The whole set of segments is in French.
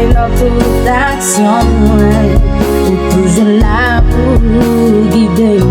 lor toute action ou toujours là pour guider.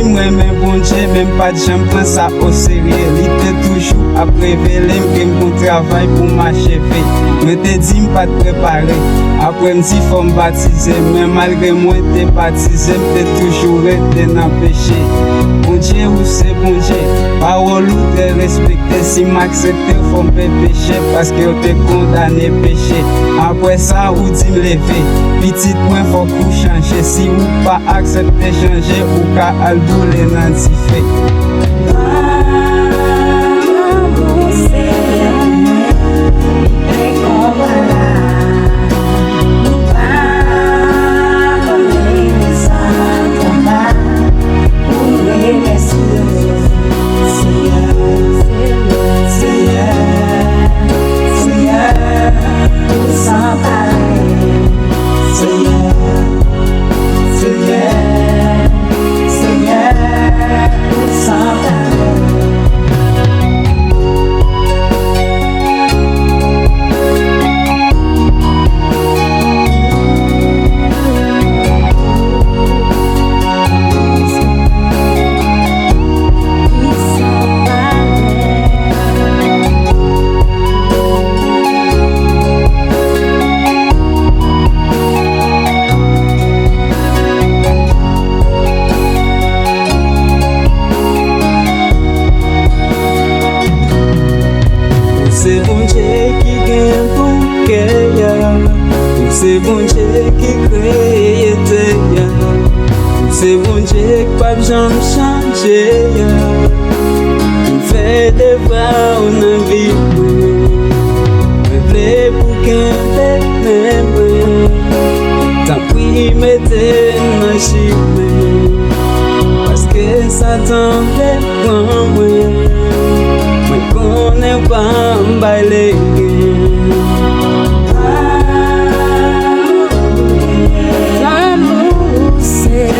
Moi-même bon Dieu, même pas de j'aime prendre ça au sérieux. Il était toujours à révéler que mon travail pour m'achever. Mais te dit pas de préparer. Après me dit faut me baptiser, mais malgré moi t'es baptisé, t'es toujours resté dans le péché. Bon Dieu ou c'est bon Dieu, parole ou te respecter. Si m'accepter faut me pécher parce que t'es condamné péché. Après ça ou dit me lever, petit point faut qu'on change. Si ou pas accepter changer ou qu'à alboule nan ti fe. C'est bon Dieu qui gagne pour cœur. C'est bon Dieu qui crée terre. C'est bon Dieu qui pas besoin de changer. Il fait des pas dans la vie. Me plaît pour qu'un même. Tant pis mettez ma chimie. Parce que ça t'en fait prendre moi. On n'est pas emballé. L'amour c'est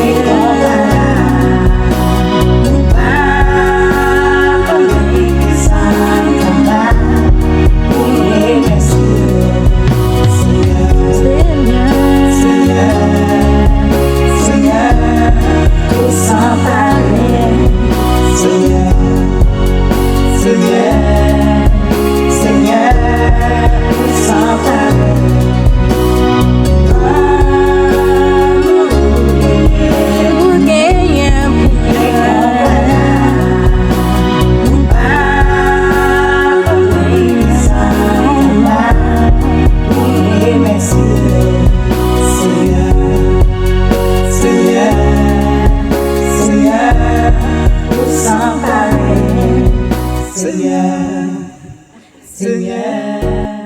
Seigneur, Seigneur.